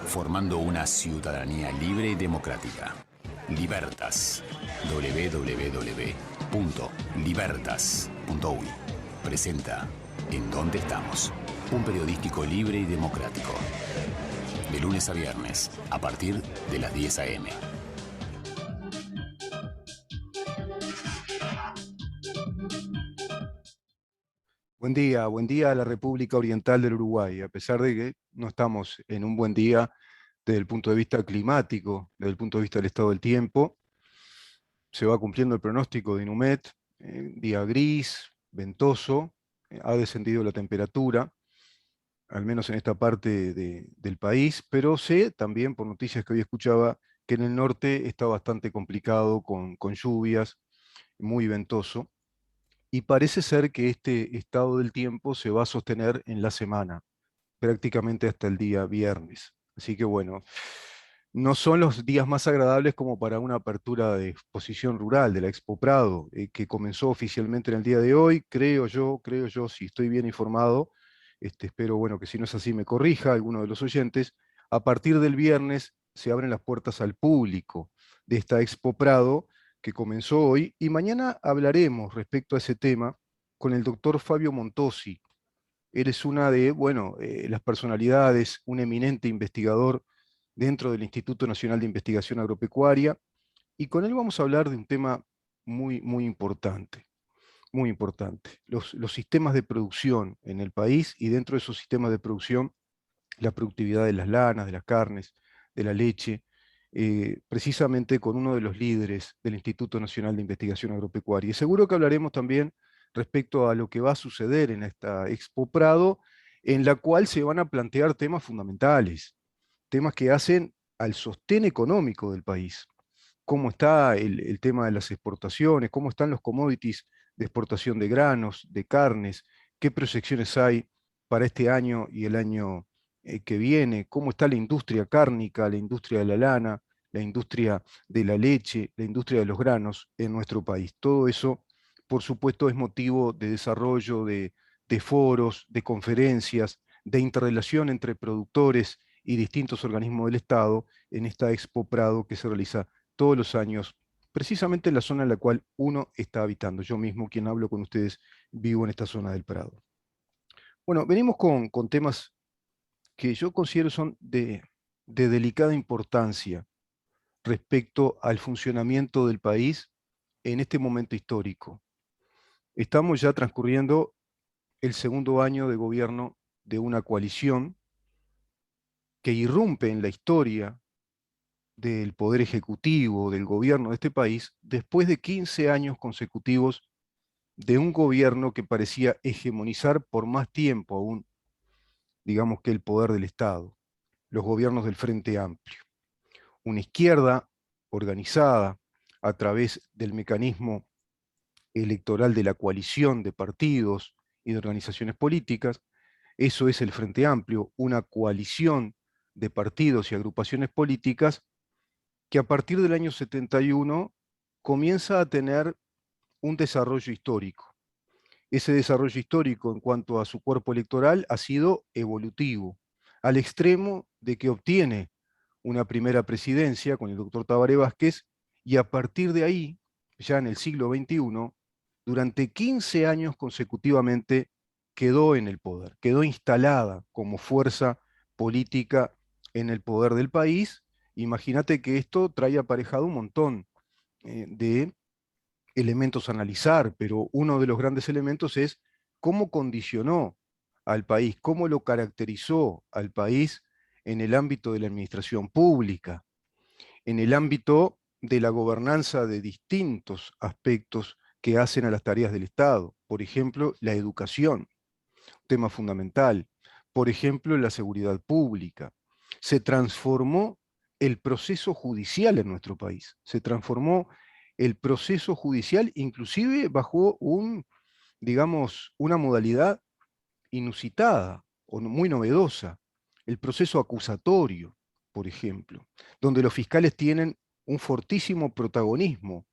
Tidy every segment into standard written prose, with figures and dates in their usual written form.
formando una ciudadanía libre y democrática. Libertas. www.libertas.uy presenta ¿En dónde estamos? Un periodístico libre y democrático. De lunes a viernes, a partir de las 10 a.m. Buen día a la República Oriental del Uruguay, a pesar de que no estamos en un buen día desde el punto de vista climático, desde el punto de vista del estado del tiempo. Se va cumpliendo el pronóstico de Inumet, día gris, ventoso, ha descendido la temperatura, al menos en esta parte del país, pero sé también por noticias que hoy escuchaba que en el norte está bastante complicado con lluvias, muy ventoso. Y parece ser que este estado del tiempo se va a sostener en la semana, prácticamente hasta el día viernes. Así que bueno, no son los días más agradables como para una apertura de exposición rural de la Expo Prado, que comenzó oficialmente en el día de hoy, creo yo, si estoy bien informado, espero bueno que si no es así me corrija alguno de los oyentes. A partir del viernes se abren las puertas al público de esta Expo Prado que comenzó hoy, y mañana hablaremos respecto a ese tema con el doctor Fabio Montosi. Él es una de, bueno, las personalidades, un eminente investigador dentro del Instituto Nacional de Investigación Agropecuaria, y con él vamos a hablar de un tema muy importante, muy importante. Los sistemas de producción en el país, y dentro de esos sistemas de producción, la productividad de las lanas, de las carnes, de la leche, precisamente con uno de los líderes del Instituto Nacional de Investigación Agropecuaria. Y seguro que hablaremos también respecto a lo que va a suceder en esta Expo Prado, en la cual se van a plantear temas fundamentales, temas que hacen al sostén económico del país. Cómo está el tema de las exportaciones, cómo están los commodities de exportación de granos, de carnes, qué proyecciones hay para este año y el año que viene, cómo está la industria cárnica, la industria de la lana, la industria de la leche, la industria de los granos en nuestro país. Todo eso, por supuesto, es motivo de desarrollo, de foros, de conferencias, de interrelación entre productores y distintos organismos del Estado en esta Expo Prado que se realiza todos los años, precisamente en la zona en la cual uno está habitando. Yo mismo, quien hablo con ustedes, vivo en esta zona del Prado. Bueno, venimos con temas que yo considero son de delicada importancia respecto al funcionamiento del país en este momento histórico. Estamos ya transcurriendo el segundo año de gobierno de una coalición que irrumpe en la historia del poder ejecutivo, del gobierno de este país, después de 15 años consecutivos de un gobierno que parecía hegemonizar por más tiempo aún, digamos que el poder del Estado, los gobiernos del Frente Amplio. Una izquierda organizada a través del mecanismo electoral de la coalición de partidos y de organizaciones políticas. Eso es el Frente Amplio, una coalición de partidos y agrupaciones políticas que a partir del año 71 comienza a tener un desarrollo histórico. Ese desarrollo histórico en cuanto a su cuerpo electoral ha sido evolutivo, al extremo de que obtiene una primera presidencia con el doctor Tabaré Vázquez, y a partir de ahí, ya en el siglo XXI, durante 15 años consecutivamente quedó en el poder, quedó instalada como fuerza política en el poder del país. Imagínate que esto trae aparejado un montón de elementos a analizar, pero uno de los grandes elementos es cómo condicionó al país, cómo lo caracterizó al país en el ámbito de la administración pública, en el ámbito de la gobernanza de distintos aspectos que hacen a las tareas del Estado. Por ejemplo, la educación, tema fundamental. Por ejemplo, la seguridad pública. Se transformó el proceso judicial en nuestro país. Se transformó el proceso judicial inclusive bajo digamos, una modalidad inusitada o muy novedosa. El proceso acusatorio, por ejemplo, donde los fiscales tienen un fortísimo protagonismo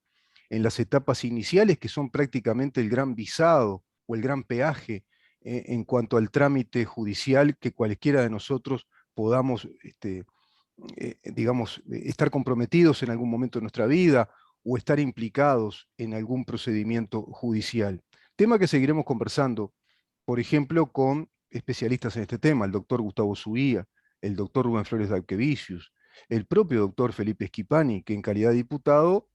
en las etapas iniciales, que son prácticamente el gran visado o el gran peaje en cuanto al trámite judicial que cualquiera de nosotros podamos digamos, estar comprometidos en algún momento de nuestra vida o estar implicados en algún procedimiento judicial. Tema que seguiremos conversando, por ejemplo, con especialistas en este tema, el doctor Gustavo Zuía, el doctor Rubén Flores Daquevicius, el propio doctor Felipe Schipani, que en calidad de diputado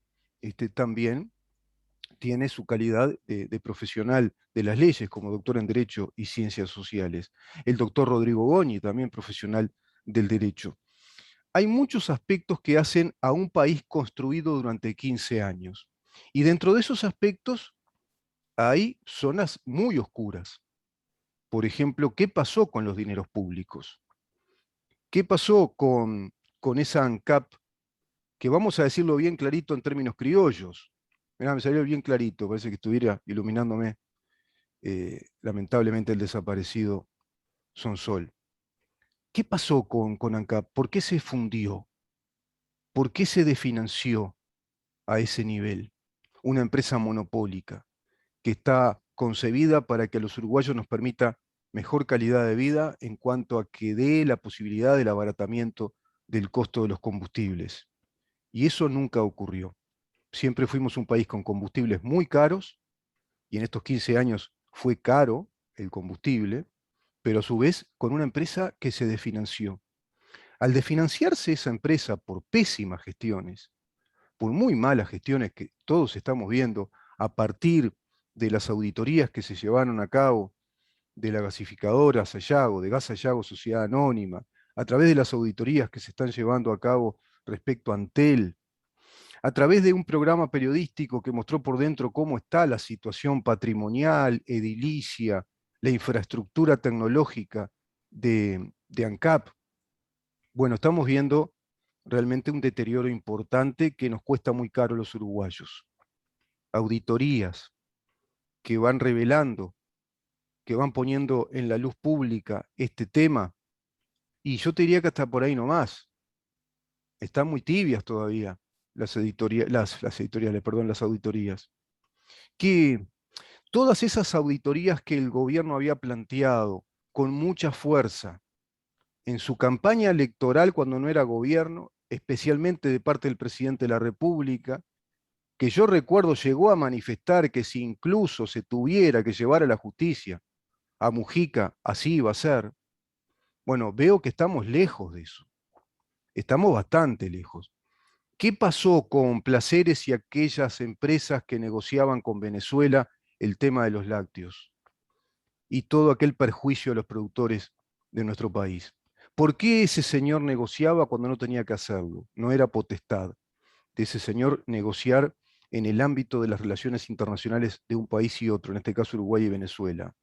también tiene su calidad de profesional de las leyes como doctor en Derecho y Ciencias Sociales. El doctor Rodrigo Goñi, también profesional del derecho. Hay muchos aspectos que hacen a un país construido durante 15 años. Y dentro de esos aspectos hay zonas muy oscuras. Por ejemplo, ¿qué pasó con los dineros públicos? ¿Qué pasó con esa ANCAP, que vamos a decirlo bien clarito en términos criollos? Mirá, me salió bien clarito, parece que estuviera iluminándome lamentablemente el desaparecido Sonsol. ¿Qué pasó con ANCAP? ¿Por qué se fundió? ¿Por qué se desfinanció a ese nivel? Una empresa monopólica que está concebida para que a los uruguayos nos permita mejor calidad de vida en cuanto a que dé la posibilidad del abaratamiento del costo de los combustibles. Y eso nunca ocurrió. Siempre fuimos un país con combustibles muy caros, y en estos 15 años fue caro el combustible, pero a su vez con una empresa que se desfinanció. Al desfinanciarse esa empresa por pésimas gestiones, por muy malas gestiones que todos estamos viendo a partir de las auditorías que se llevaron a cabo de la gasificadora Sayago, de Gas Sayago Sociedad Anónima, a través de las auditorías que se están llevando a cabo respecto a Antel, a través de un programa periodístico que mostró por dentro cómo está la situación patrimonial, edilicia, la infraestructura tecnológica de ANCAP. Bueno, estamos viendo realmente un deterioro importante que nos cuesta muy caro a los uruguayos. Auditorías que van revelando, que van poniendo en la luz pública este tema, y yo te diría que hasta por ahí nomás. Están muy tibias todavía las editoriales, perdón, las auditorías. Que todas esas auditorías que el gobierno había planteado con mucha fuerza en su campaña electoral cuando no era gobierno, especialmente de parte del presidente de la República, que yo recuerdo llegó a manifestar que si incluso se tuviera que llevar a la justicia a Mujica, así iba a ser. Bueno, veo que estamos lejos de eso. Estamos bastante lejos. ¿Qué pasó con Placeres y aquellas empresas que negociaban con Venezuela el tema de los lácteos y todo aquel perjuicio a los productores de nuestro país? ¿Por qué ese señor negociaba cuando no tenía que hacerlo? No era potestad de ese señor negociar en el ámbito de las relaciones internacionales de un país y otro, en este caso Uruguay y Venezuela.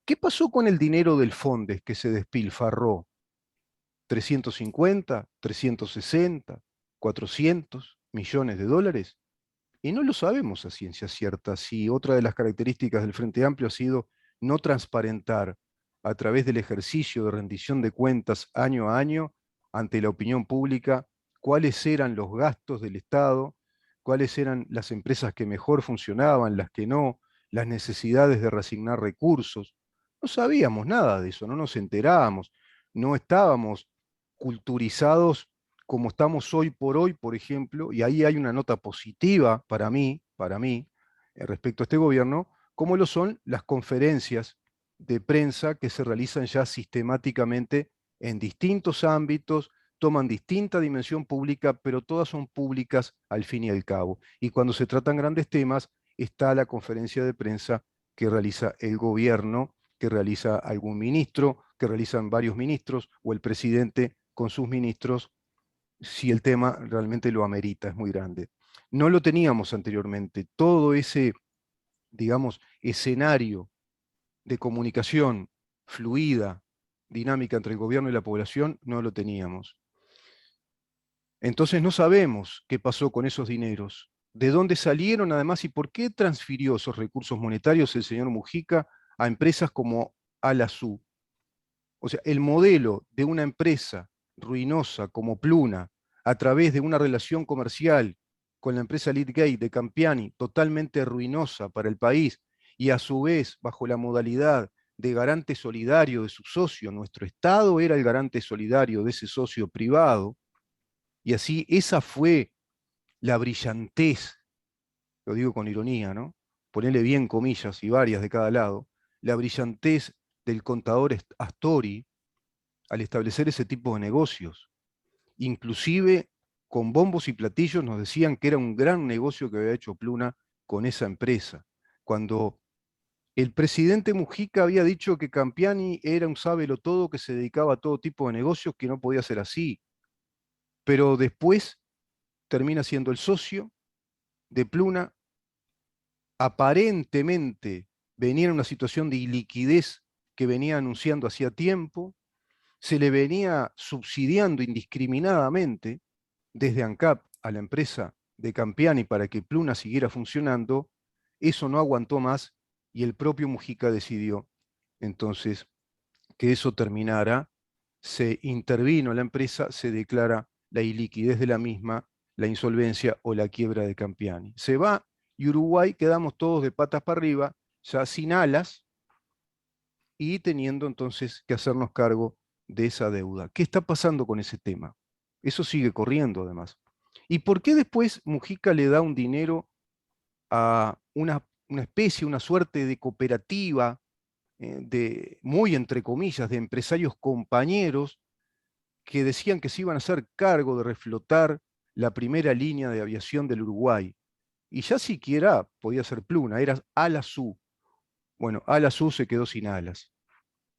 ¿Qué pasó con el dinero del Fondes que se despilfarró? 350, 360, 400 millones de dólares. Y no lo sabemos a ciencia cierta si otra de las características del Frente Amplio ha sido no transparentar a través del ejercicio de rendición de cuentas año a año ante la opinión pública cuáles eran los gastos del Estado, cuáles eran las empresas que mejor funcionaban, las que no, las necesidades de reasignar recursos. No sabíamos nada de eso, no nos enterábamos, no estábamos culturizados como estamos hoy por hoy, por ejemplo, y ahí hay una nota positiva para mí, respecto a este gobierno, como lo son las conferencias de prensa que se realizan ya sistemáticamente en distintos ámbitos, toman distinta dimensión pública, pero todas son públicas al fin y al cabo. Y cuando se tratan grandes temas, está la conferencia de prensa que realiza el gobierno, que realiza algún ministro, que realizan varios ministros, o el presidente con sus ministros, si el tema realmente lo amerita, es muy grande. No lo teníamos anteriormente. Todo ese, digamos, escenario de comunicación fluida, dinámica entre el gobierno y la población, no lo teníamos. Entonces no sabemos qué pasó con esos dineros, de dónde salieron además y por qué transfirió esos recursos monetarios el señor Mujica a empresas como Alasú. O sea, el modelo de una empresa ruinosa como Pluna, a través de una relación comercial con la empresa Leadgate de Campiani, totalmente ruinosa para el país, y a su vez bajo la modalidad de garante solidario de su socio, nuestro Estado era el garante solidario de ese socio privado, y así esa fue la brillantez, lo digo con ironía, ¿no? Ponele bien comillas y varias de cada lado, la brillantez del contador Astori al establecer ese tipo de negocios. Inclusive con bombos y platillos nos decían que era un gran negocio que había hecho Pluna con esa empresa. Cuando el presidente Mujica había dicho que Campiani era un sábelotodo que se dedicaba a todo tipo de negocios, que no podía ser así. Pero después termina siendo el socio de Pluna. Aparentemente venía en una situación de iliquidez que venía anunciando hacía tiempo, se le venía subsidiando indiscriminadamente desde ANCAP a la empresa de Campiani para que Pluna siguiera funcionando. Eso no aguantó más y el propio Mujica decidió entonces que eso terminara, se intervino la empresa, se declara la iliquidez de la misma, la insolvencia o la quiebra de Campiani. Se va y Uruguay quedamos todos de patas para arriba, ya sin alas, y teniendo entonces que hacernos cargo de esa deuda. ¿Qué está pasando con ese tema? Eso sigue corriendo además. ¿Y por qué después Mujica le da un dinero a una especie, una suerte de cooperativa, de, muy entre comillas, de empresarios compañeros que decían que se iban a hacer cargo de reflotar la primera línea de aviación del Uruguay? Y ya siquiera podía ser Pluna, era Alasú. Bueno, Alasú se quedó sin alas,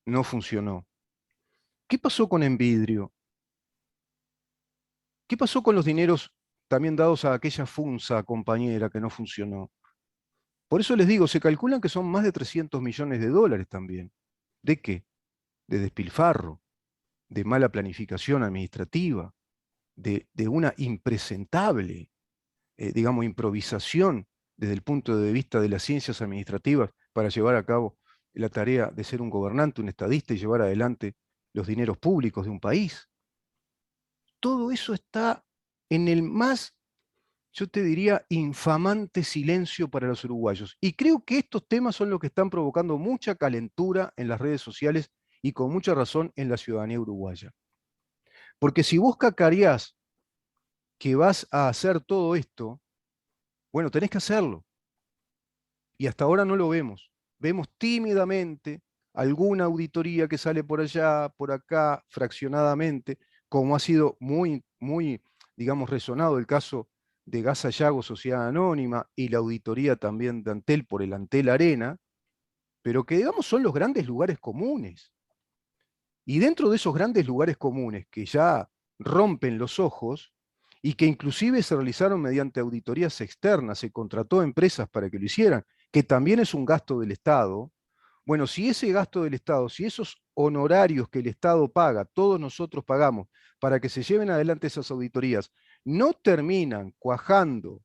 no funcionó. ¿Qué pasó con Envidrio? ¿Qué pasó con los dineros también dados a aquella funza compañera que no funcionó? Por eso les digo, se calculan que son más de 300 millones de dólares también. ¿De qué? De despilfarro, de mala planificación administrativa, de una impresentable, digamos, improvisación desde el punto de vista de las ciencias administrativas para llevar a cabo la tarea de ser un gobernante, un estadista y llevar adelante los dineros públicos de un país. Todo eso está en el más, yo te diría, infamante silencio para los uruguayos. Y creo que estos temas son los que están provocando mucha calentura en las redes sociales y con mucha razón en la ciudadanía uruguaya. Porque si vos cacareás que vas a hacer todo esto, bueno, tenés que hacerlo. Y hasta ahora no lo vemos. Vemos tímidamente alguna auditoría que sale por allá, por acá, fraccionadamente, como ha sido muy, digamos, resonado el caso de Gas Sayago Sociedad Anónima y la auditoría también de Antel por el Antel Arena, pero que, digamos, son los grandes lugares comunes. Y dentro de esos grandes lugares comunes que ya rompen los ojos y que inclusive se realizaron mediante auditorías externas, se contrató a empresas para que lo hicieran, que también es un gasto del Estado. Bueno, si ese gasto del Estado, si esos honorarios que el Estado paga, todos nosotros pagamos, para que se lleven adelante esas auditorías, no terminan cuajando,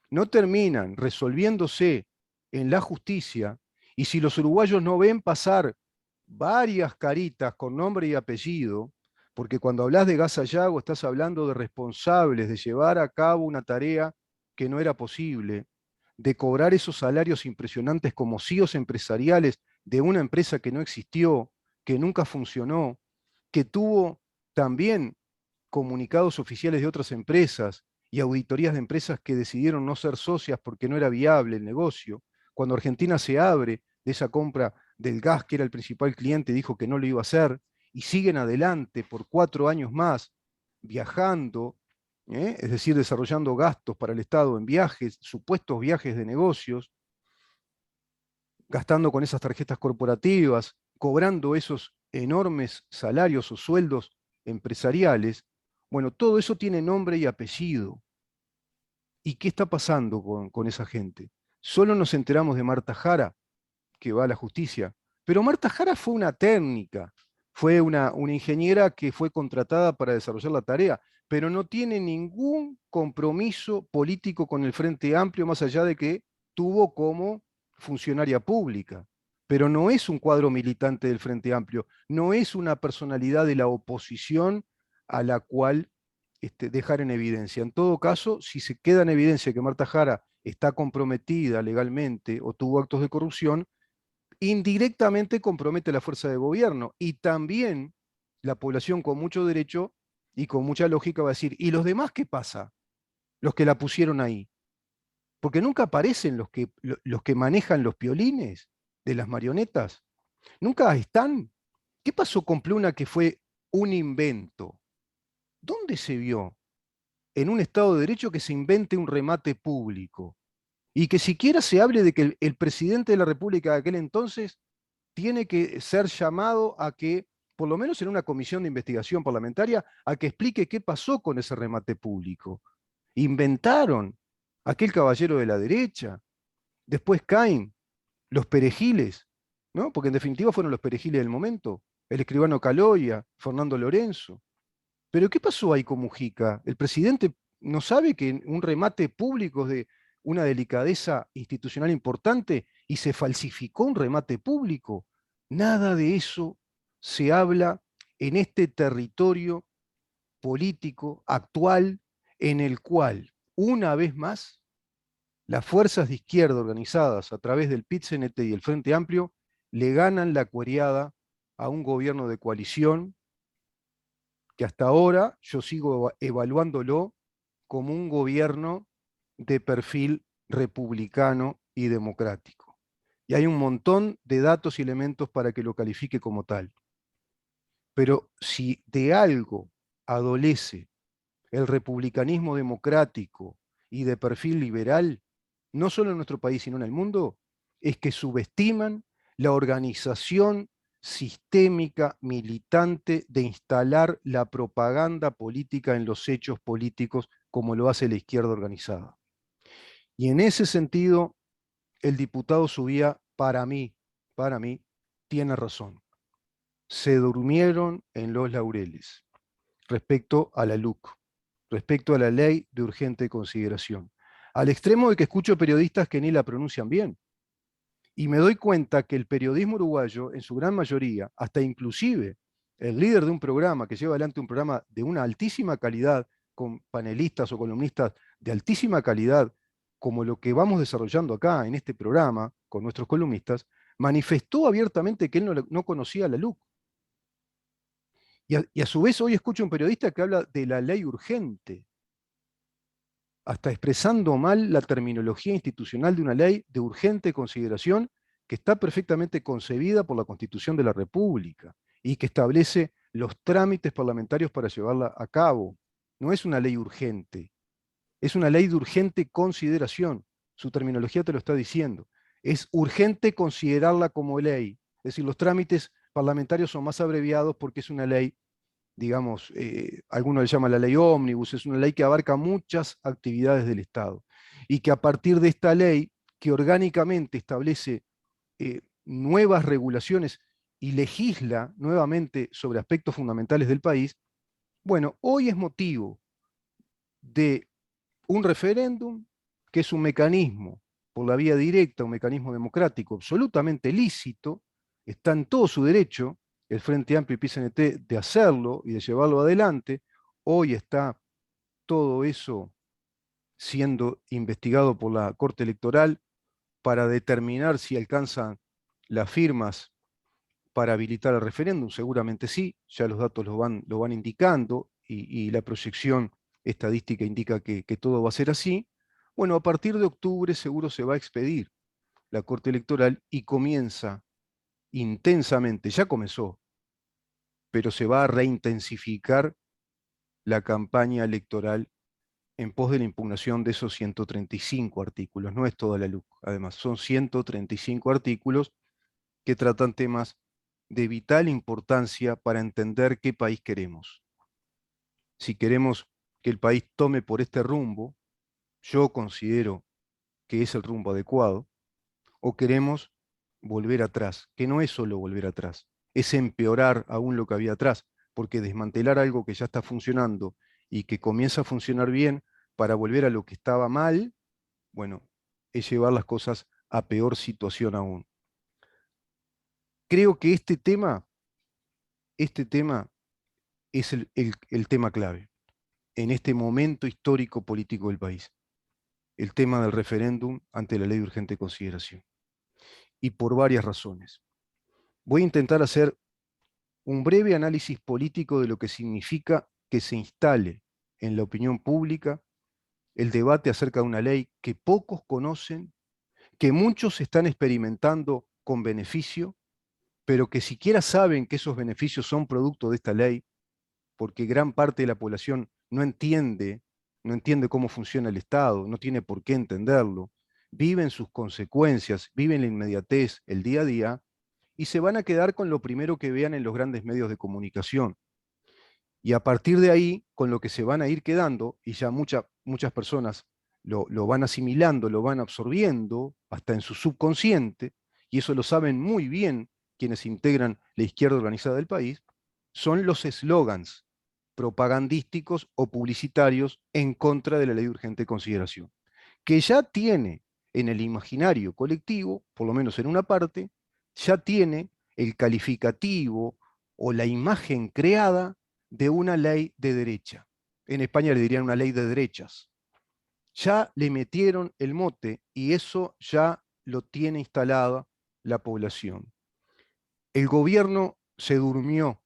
no terminan resolviéndose en la justicia, y si los uruguayos no ven pasar varias caritas con nombre y apellido, porque cuando hablas de Gas Sayago estás hablando de responsables de llevar a cabo una tarea que no era posible, de cobrar esos salarios impresionantes como CEOs empresariales de una empresa que no existió, que nunca funcionó, que tuvo también comunicados oficiales de otras empresas y auditorías de empresas que decidieron no ser socias porque no era viable el negocio. Cuando Argentina se abre de esa compra del gas, que era el principal cliente, dijo que no lo iba a hacer, y siguen adelante por 4 años más, viajando, es decir, desarrollando gastos para el Estado en viajes, supuestos viajes de negocios, gastando con esas tarjetas corporativas, cobrando esos enormes salarios o sueldos empresariales. Bueno, todo eso tiene nombre y apellido. ¿Y qué está pasando con esa gente? Solo nos enteramos de Marta Jara, que va a la justicia, pero Marta Jara fue una técnica, fue una ingeniera que fue contratada para desarrollar la tarea, pero no tiene ningún compromiso político con el Frente Amplio, más allá de que tuvo como funcionaria pública. Pero no es un cuadro militante del Frente Amplio, no es una personalidad de la oposición a la cual dejar en evidencia. En todo caso, si se queda en evidencia que Marta Jara está comprometida legalmente o tuvo actos de corrupción, indirectamente compromete la fuerza de gobierno. Y también la población con mucho derecho y con mucha lógica va a decir, ¿y los demás qué pasa? Los que la pusieron ahí. Porque nunca aparecen los que manejan los piolines de las marionetas. Nunca están. ¿Qué pasó con Pluna que fue un invento? ¿Dónde se vio en un Estado de Derecho que se invente un remate público? Y que siquiera se hable de que el presidente de la República de aquel entonces tiene que ser llamado a que, por lo menos en una comisión de investigación parlamentaria, a que explique qué pasó con ese remate público. Inventaron aquel caballero de la derecha, después caen los perejiles, ¿no? Porque en definitiva fueron los perejiles del momento, el escribano Caloya, Fernando Lorenzo. Pero ¿qué pasó ahí con Mujica? El presidente no sabe que un remate público es de una delicadeza institucional importante y se falsificó un remate público. Nada de eso se habla en este territorio político actual en el cual, una vez más, las fuerzas de izquierda organizadas a través del PIT-CNT y el Frente Amplio le ganan la cuereada a un gobierno de coalición que hasta ahora yo sigo evaluándolo como un gobierno de perfil republicano y democrático. Y hay un montón de datos y elementos para que lo califique como tal. Pero si de algo adolece el republicanismo democrático y de perfil liberal, no solo en nuestro país, sino en el mundo, es que subestiman la organización sistémica militante de instalar la propaganda política en los hechos políticos como lo hace la izquierda organizada. Y en ese sentido, el diputado Subía, para mí, tiene razón. Se durmieron en los laureles respecto a la LUC, respecto a la ley de urgente consideración, al extremo de que escucho periodistas que ni la pronuncian bien. Y me doy cuenta que el periodismo uruguayo, en su gran mayoría, hasta inclusive el líder de un programa que lleva adelante un programa de una altísima calidad, con panelistas o columnistas de altísima calidad, como lo que vamos desarrollando acá en este programa con nuestros columnistas, manifestó abiertamente que él no conocía la LUC. Y a su vez hoy escucho un periodista que habla de la ley urgente, hasta expresando mal la terminología institucional de una ley de urgente consideración que está perfectamente concebida por la Constitución de la República y que establece los trámites parlamentarios para llevarla a cabo. No es una ley urgente, es una ley de urgente consideración. Su terminología te lo está diciendo. Es urgente considerarla como ley. Es decir, los trámites parlamentarios son más abreviados porque es una ley, digamos, algunos le llaman la ley ómnibus, es una ley que abarca muchas actividades del Estado. Y que a partir de esta ley, que orgánicamente establece nuevas regulaciones y legisla nuevamente sobre aspectos fundamentales del país, bueno, hoy es motivo de un referéndum, que es un mecanismo por la vía directa, un mecanismo democrático absolutamente lícito, está en todo su derecho, el Frente Amplio y PCNT, de hacerlo y de llevarlo adelante. Hoy está todo eso siendo investigado por la Corte Electoral para determinar si alcanzan las firmas para habilitar el referéndum. Seguramente sí, ya los datos lo van indicando y la proyección estadística indica que todo va a ser así. Bueno, a partir de octubre seguro se va a expedir la Corte Electoral y comienza intensamente, ya comenzó, pero se va a reintensificar la campaña electoral en pos de la impugnación de esos 135 artículos. No es toda la LUC, además, son 135 artículos que tratan temas de vital importancia para entender qué país queremos. Si queremos que el país tome por este rumbo, yo considero que es el rumbo adecuado, o queremos volver atrás, que no es solo volver atrás, es empeorar aún lo que había atrás, porque desmantelar algo que ya está funcionando y que comienza a funcionar bien para volver a lo que estaba mal, bueno, es llevar las cosas a peor situación aún. Creo que este tema es el tema clave en este momento histórico político del país, el tema del referéndum ante la ley de urgente consideración. y por varias razones. Voy a intentar hacer un breve análisis político de lo que significa que se instale en la opinión pública el debate acerca de una ley que pocos conocen, que muchos están experimentando con beneficio, pero que siquiera saben que esos beneficios son producto de esta ley, porque gran parte de la población no entiende cómo funciona el Estado, no tiene por qué entenderlo, viven sus consecuencias, viven la inmediatez, el día a día, y se van a quedar con lo primero que vean en los grandes medios de comunicación. Y a partir de ahí, con lo que se van a ir quedando, y ya muchas personas lo van asimilando, lo van absorbiendo, hasta en su subconsciente, y eso lo saben muy bien quienes integran la izquierda organizada del país, son los eslogans propagandísticos o publicitarios en contra de la ley de urgente consideración, que ya tiene en el imaginario colectivo, por lo menos en una parte, ya tiene el calificativo o la imagen creada de una ley de derecha. En España le dirían una ley de derechas. Ya le metieron el mote y eso ya lo tiene instalada la población. El gobierno se durmió.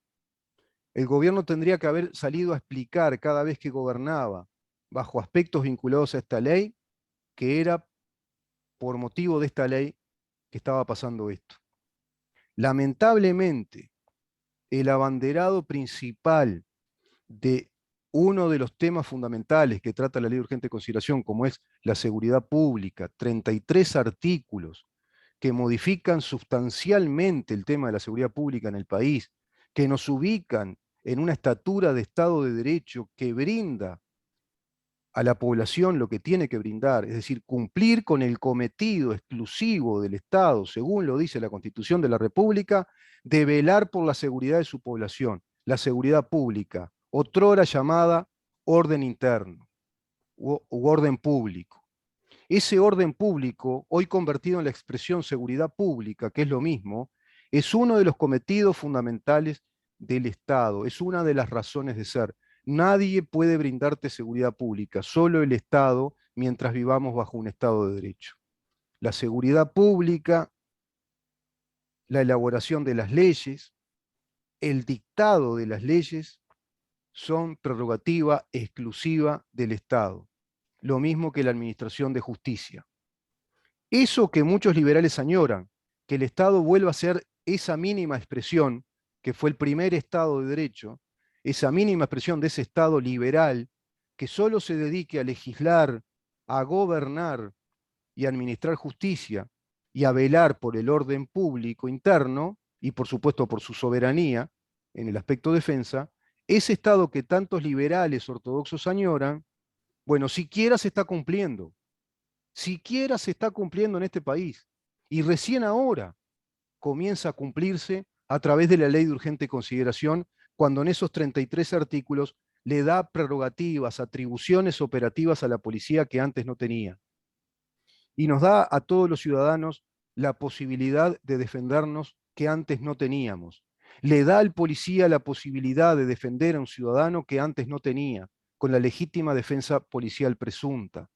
El gobierno tendría que haber salido a explicar cada vez que gobernaba, bajo aspectos vinculados a esta ley, que era por motivo de esta ley que estaba pasando esto. Lamentablemente, el abanderado principal de uno de los temas fundamentales que trata la ley de urgente consideración, como es la seguridad pública, 33 artículos que modifican sustancialmente el tema de la seguridad pública en el país, que nos ubican en una estatura de Estado de Derecho que brinda a la población lo que tiene que brindar, es decir, cumplir con el cometido exclusivo del Estado, según lo dice la Constitución de la República, de velar por la seguridad de su población, la seguridad pública, otrora llamada orden interno u orden público. Ese orden público, hoy convertido en la expresión seguridad pública, que es lo mismo, es uno de los cometidos fundamentales del Estado, es una de las razones de ser. Nadie puede brindarte seguridad pública, solo el Estado, mientras vivamos bajo un Estado de Derecho. La seguridad pública, la elaboración de las leyes, el dictado de las leyes son prerrogativa exclusiva del Estado, lo mismo que la administración de justicia. Eso que muchos liberales añoran, que el Estado vuelva a ser esa mínima expresión, que fue el primer Estado de Derecho, esa mínima expresión de ese Estado liberal, que solo se dedique a legislar, a gobernar y a administrar justicia, y a velar por el orden público interno, y por supuesto por su soberanía, en el aspecto defensa, ese Estado que tantos liberales ortodoxos añoran, bueno, siquiera se está cumpliendo en este país. Y recién ahora comienza a cumplirse a través de la ley de urgente consideración, cuando en esos 33 artículos le da prerrogativas, atribuciones operativas a la policía que antes no tenía. Y nos da a todos los ciudadanos la posibilidad de defendernos que antes no teníamos. Le da al policía la posibilidad de defender a un ciudadano que antes no tenía, con la legítima defensa policial presunta.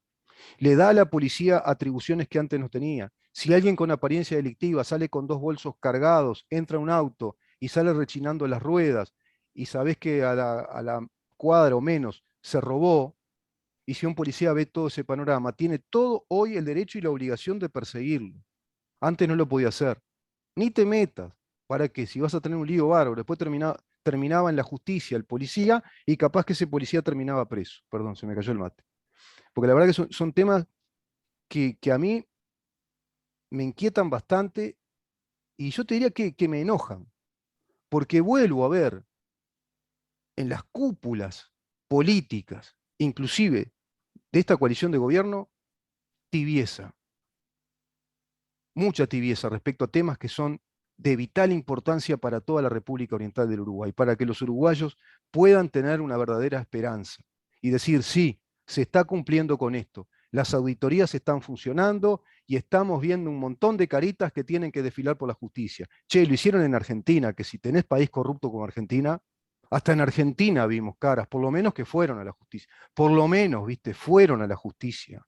Le da a la policía atribuciones que antes no tenía. Si alguien con apariencia delictiva sale con 2 bolsos cargados, entra a un auto y sale rechinando las ruedas, y sabés que a la cuadra o menos se robó, y si un policía ve todo ese panorama, tiene todo hoy el derecho y la obligación de perseguirlo. Antes no lo podía hacer. Ni te metas, para que si vas a tener un lío bárbaro, después terminaba en la justicia el policía, y capaz que ese policía terminaba preso. Perdón, se me cayó el mate. Porque la verdad que son temas que a mí me inquietan bastante, y yo te diría que me enojan, porque vuelvo a ver en las cúpulas políticas, inclusive de esta coalición de gobierno, tibieza, mucha tibieza respecto a temas que son de vital importancia para toda la República Oriental del Uruguay, para que los uruguayos puedan tener una verdadera esperanza y decir, sí, se está cumpliendo con esto, las auditorías están funcionando y estamos viendo un montón de caritas que tienen que desfilar por la justicia. Che, lo hicieron en Argentina, que si tenés país corrupto como Argentina, hasta en Argentina vimos caras, por lo menos que fueron a la justicia, por lo menos, viste, fueron a la justicia.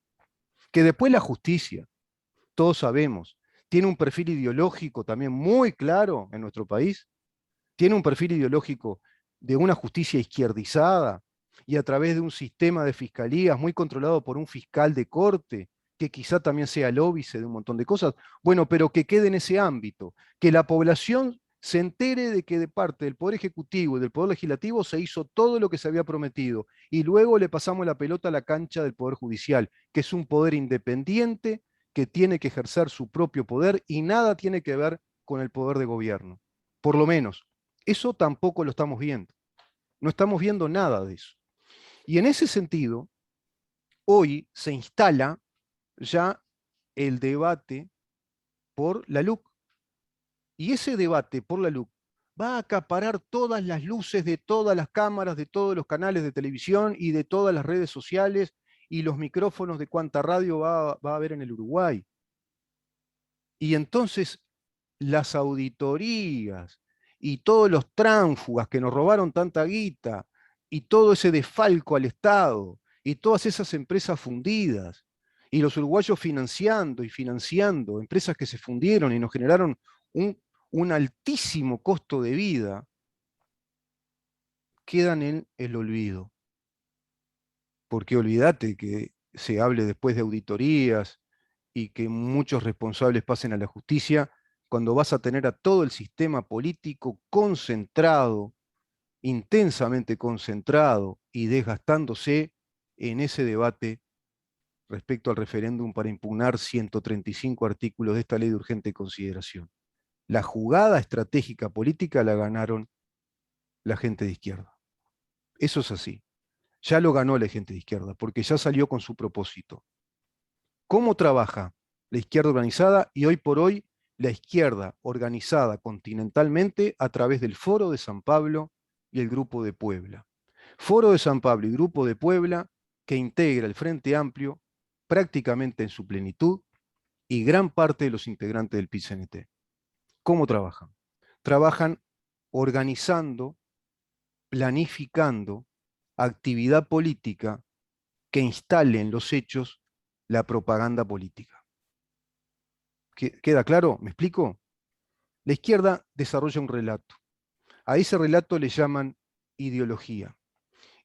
Que después la justicia, todos sabemos, tiene un perfil ideológico también muy claro en nuestro país, tiene un perfil ideológico de una justicia izquierdizada y a través de un sistema de fiscalías muy controlado por un fiscal de corte, que quizá también sea el óbice de un montón de cosas. Bueno, pero que quede en ese ámbito, que la población se entere de que de parte del Poder Ejecutivo y del Poder Legislativo se hizo todo lo que se había prometido y luego le pasamos la pelota a la cancha del Poder Judicial, que es un poder independiente que tiene que ejercer su propio poder y nada tiene que ver con el poder de gobierno. Por lo menos, eso tampoco lo estamos viendo. No estamos viendo nada de eso. Y en ese sentido, hoy se instala ya el debate por la LUC. Y ese debate por la LUC va a acaparar todas las luces de todas las cámaras, de todos los canales de televisión y de todas las redes sociales y los micrófonos de cuánta radio va a haber en el Uruguay. Y entonces las auditorías y todos los tránsfugas que nos robaron tanta guita y todo ese desfalco al Estado y todas esas empresas fundidas y los uruguayos financiando y financiando empresas que se fundieron y nos generaron un altísimo costo de vida, quedan en el olvido. Porque olvídate que se hable después de auditorías y que muchos responsables pasen a la justicia, cuando vas a tener a todo el sistema político concentrado, intensamente concentrado y desgastándose en ese debate respecto al referéndum para impugnar 135 artículos de esta ley de urgente consideración. La jugada estratégica política la ganaron la gente de izquierda. Eso es así. Ya lo ganó la gente de izquierda, porque ya salió con su propósito. ¿Cómo trabaja la izquierda organizada? Y hoy por hoy la izquierda organizada continentalmente a través del Foro de San Pablo y el Grupo de Puebla. Foro de San Pablo y Grupo de Puebla que integra el Frente Amplio prácticamente en su plenitud y gran parte de los integrantes del PIT-CNT. ¿Cómo trabajan? Trabajan organizando, planificando actividad política que instale en los hechos la propaganda política. ¿Queda claro? ¿Me explico? La izquierda desarrolla un relato. A ese relato le llaman ideología.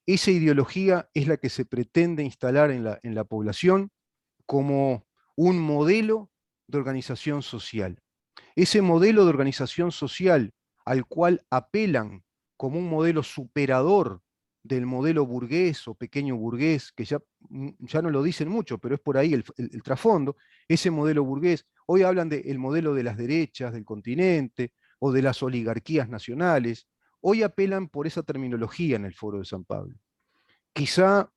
Esa ideología es la que se pretende instalar en la población como un modelo de organización social. Ese modelo de organización social al cual apelan como un modelo superador del modelo burgués o pequeño burgués, que ya no lo dicen mucho, pero es por ahí el trasfondo, ese modelo burgués, hoy hablan del modelo de las derechas del continente o de las oligarquías nacionales, hoy apelan por esa terminología en el Foro de San Pablo. Quizá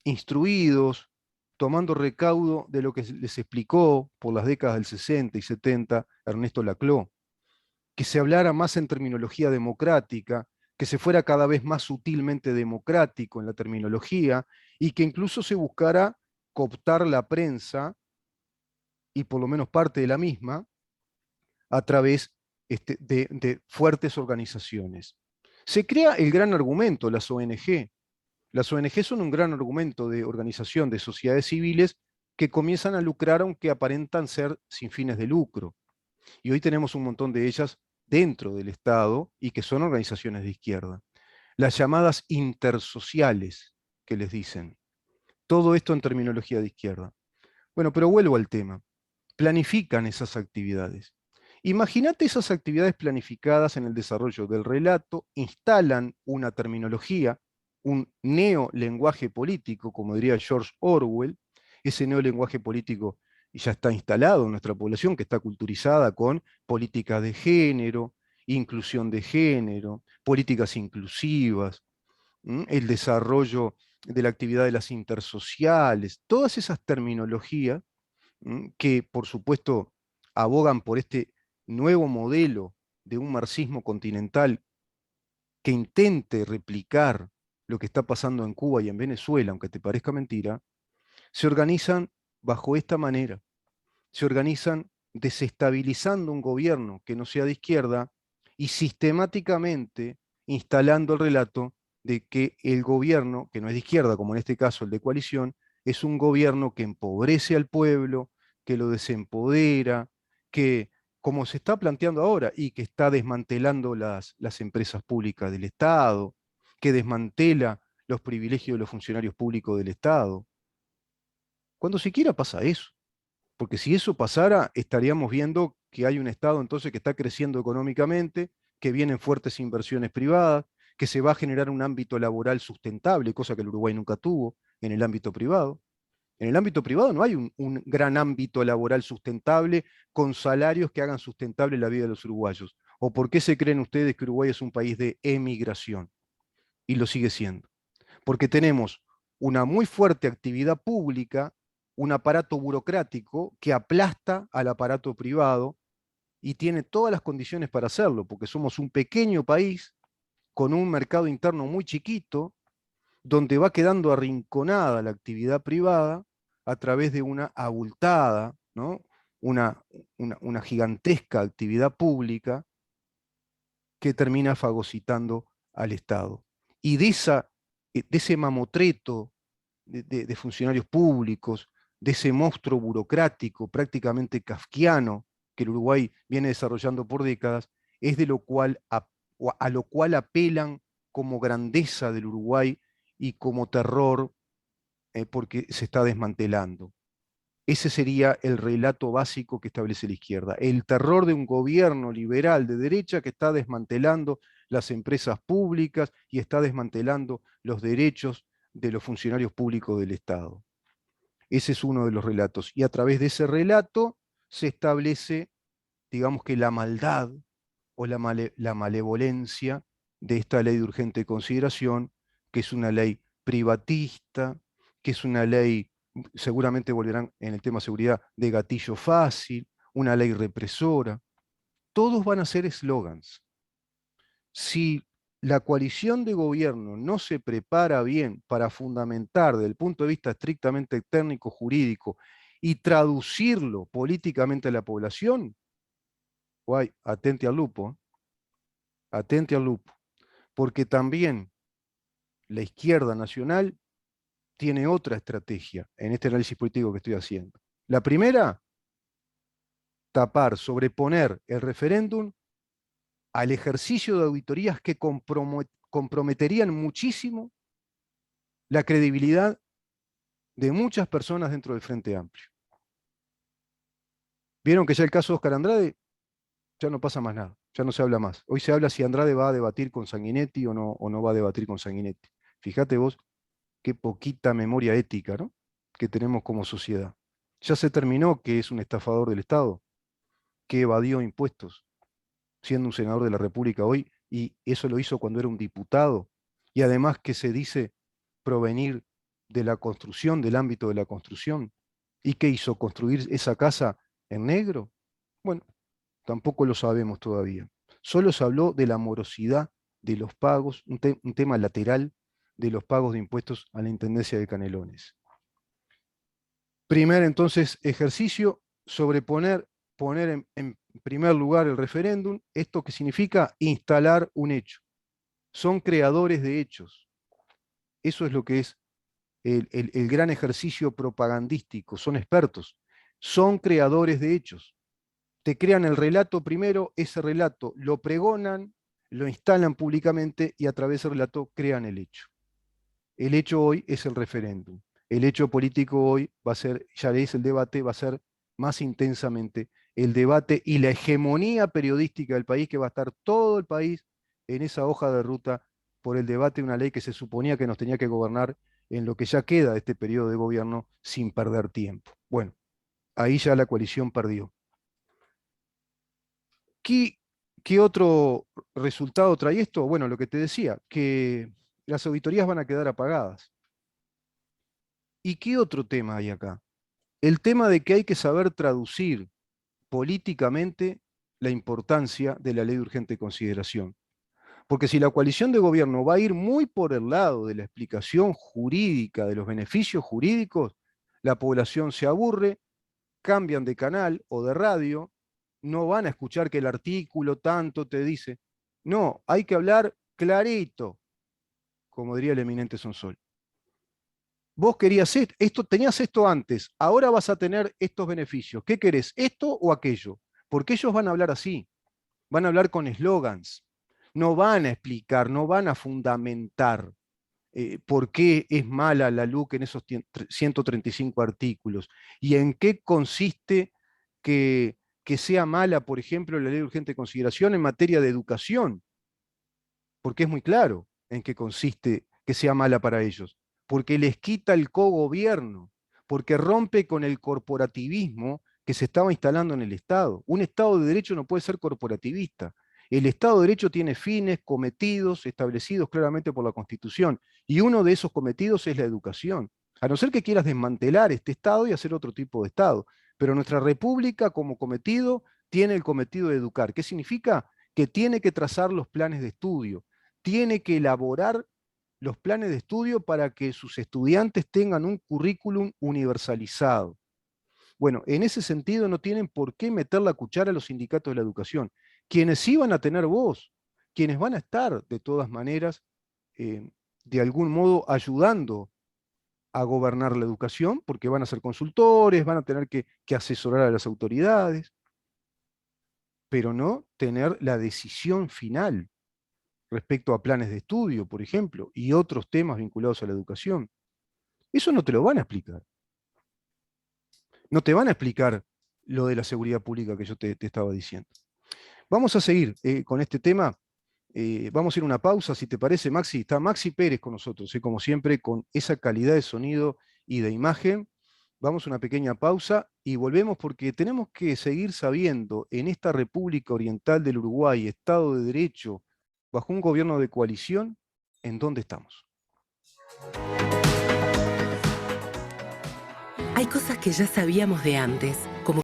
instruidos, tomando recaudo de lo que les explicó por las décadas del 60 y 70 Ernesto Laclau, que se hablara más en terminología democrática, que se fuera cada vez más sutilmente democrático en la terminología y que incluso se buscara cooptar la prensa y por lo menos parte de la misma a través de fuertes organizaciones. Se crea el gran argumento, las ONG. Las ONG son un gran argumento de organización de sociedades civiles que comienzan a lucrar aunque aparentan ser sin fines de lucro. Y hoy tenemos un montón de ellas dentro del Estado y que son organizaciones de izquierda. Las llamadas intersociales, que les dicen. Todo esto en terminología de izquierda. Bueno, pero vuelvo al tema. Planifican esas actividades. Imagínate esas actividades planificadas en el desarrollo del relato, instalan una terminología, un neolenguaje político, como diría George Orwell. Ese neolenguaje político ya está instalado en nuestra población, que está culturizada con políticas de género, inclusión de género, políticas inclusivas, el desarrollo de la actividad de las intersociales, todas esas terminologías que por supuesto abogan por este nuevo modelo de un marxismo continental que intente replicar lo que está pasando en Cuba y en Venezuela, aunque te parezca mentira, se organizan bajo esta manera. Se organizan desestabilizando un gobierno que no sea de izquierda y sistemáticamente instalando el relato de que el gobierno, que no es de izquierda, como en este caso el de coalición, es un gobierno que empobrece al pueblo, que lo desempodera, que, como se está planteando ahora, y que está desmantelando las empresas públicas del Estado, que desmantela los privilegios de los funcionarios públicos del Estado. Cuando siquiera pasa eso. Porque si eso pasara, estaríamos viendo que hay un Estado entonces que está creciendo económicamente, que vienen fuertes inversiones privadas, que se va a generar un ámbito laboral sustentable, cosa que el Uruguay nunca tuvo en el ámbito privado. En el ámbito privado no hay un gran ámbito laboral sustentable con salarios que hagan sustentable la vida de los uruguayos. ¿O por qué se creen ustedes que Uruguay es un país de emigración? Y lo sigue siendo. Porque tenemos una muy fuerte actividad pública, un aparato burocrático que aplasta al aparato privado y tiene todas las condiciones para hacerlo, porque somos un pequeño país con un mercado interno muy chiquito, donde va quedando arrinconada la actividad privada a través de una abultada, ¿no? una, una gigantesca actividad pública que termina fagocitando al Estado. Y de ese mamotreto de funcionarios públicos, de ese monstruo burocrático prácticamente kafkiano que el Uruguay viene desarrollando por décadas, es de lo cual a lo cual apelan como grandeza del Uruguay y como terror porque se está desmantelando. Ese sería el relato básico que establece la izquierda. El terror de un gobierno liberal de derecha que está desmantelando las empresas públicas y está desmantelando los derechos de los funcionarios públicos del Estado. Ese es uno de los relatos. Y a través de ese relato se establece, digamos que la maldad o la malevolencia de esta ley de urgente consideración, que es una ley privatista, que es una ley, seguramente volverán en el tema seguridad, de gatillo fácil, una ley represora. Todos van a ser eslogans. Si la coalición de gobierno no se prepara bien para fundamentar desde el punto de vista estrictamente técnico-jurídico y traducirlo políticamente a la población, guay, atente al lupo, atente al lupo, porque también la izquierda nacional tiene otra estrategia en este análisis político que estoy haciendo. La primera, tapar, sobreponer el referéndum al ejercicio de auditorías que comprometerían muchísimo la credibilidad de muchas personas dentro del Frente Amplio. Vieron que ya el caso de Oscar Andrade, ya no pasa más nada, ya no se habla más. Hoy se habla si Andrade va a debatir con Sanguinetti o no va a debatir con Sanguinetti. Fíjate vos qué poquita memoria ética, ¿no?, que tenemos como sociedad. Ya se terminó que es un estafador del Estado, que evadió impuestos, siendo un senador de la República hoy, y eso lo hizo cuando era un diputado, y además que se dice provenir de la construcción, del ámbito de la construcción, y que hizo construir esa casa en negro. Bueno, tampoco lo sabemos todavía. Solo se habló de la morosidad de los pagos, un tema lateral de los pagos de impuestos a la Intendencia de Canelones. Primer, entonces, ejercicio, poner en primer lugar el referéndum. ¿Esto qué significa? Instalar un hecho. Son creadores de hechos. Eso es lo que es el gran ejercicio propagandístico. Son expertos. Son creadores de hechos. Te crean el relato primero, ese relato lo pregonan, lo instalan públicamente y a través del relato crean el hecho. El hecho hoy es el referéndum. El hecho político hoy va a ser, ya es el debate, va a ser más intensamente el debate y la hegemonía periodística del país, que va a estar todo el país en esa hoja de ruta por el debate de una ley que se suponía que nos tenía que gobernar en lo que ya queda de este periodo de gobierno sin perder tiempo. Bueno, ahí ya la coalición perdió. ¿Qué otro resultado trae esto? Bueno, lo que te decía, que las auditorías van a quedar apagadas. ¿Y qué otro tema hay acá? El tema de que hay que saber traducir políticamente la importancia de la ley de urgente consideración. Porque si la coalición de gobierno va a ir muy por el lado de la explicación jurídica, de los beneficios jurídicos, la población se aburre, cambian de canal o de radio, no van a escuchar que el artículo tanto te dice. No, hay que hablar clarito, como diría el eminente Sonsol. Vos querías esto, tenías esto antes, ahora vas a tener estos beneficios. ¿Qué querés, esto o aquello? porque ellos van a hablar así, van a hablar con eslogans, no van a explicar, no van a fundamentar por qué es mala la LUC en esos 135 artículos y en qué consiste que sea mala, por ejemplo, la ley de urgente consideración en materia de educación, porque es muy claro en qué consiste que sea mala para ellos, porque les quita el cogobierno, porque rompe con el corporativismo que se estaba instalando en el Estado. Un Estado de Derecho no puede ser corporativista. El Estado de Derecho tiene fines, cometidos, establecidos claramente por la Constitución, y uno de esos cometidos es la educación. A no ser que quieras desmantelar este Estado y hacer otro tipo de Estado. Pero nuestra República como cometido tiene el cometido de educar. ¿Qué significa? Que tiene que trazar los planes de estudio, tiene que elaborar los planes de estudio para que sus estudiantes tengan un currículum universalizado. Bueno, en ese sentido no tienen por qué meter la cuchara a los sindicatos de la educación. Quienes sí van a tener voz, quienes van a estar de todas maneras, de algún modo ayudando a gobernar la educación, porque van a ser consultores, van a tener que asesorar a las autoridades, pero no tener la decisión final respecto a planes de estudio, por ejemplo, y otros temas vinculados a la educación. Eso no te lo van a explicar. No te van a explicar lo de la seguridad pública que yo te estaba diciendo. Vamos a seguir con este tema. Vamos a ir a una pausa, si te parece, Maxi. Está Maxi Pérez con nosotros, como siempre, con esa calidad de sonido y de imagen. Vamos a una pequeña pausa y volvemos porque tenemos que seguir sabiendo en esta República Oriental del Uruguay, Estado de Derecho, bajo un gobierno de coalición, en dónde estamos. Hay cosas que ya sabíamos de antes, como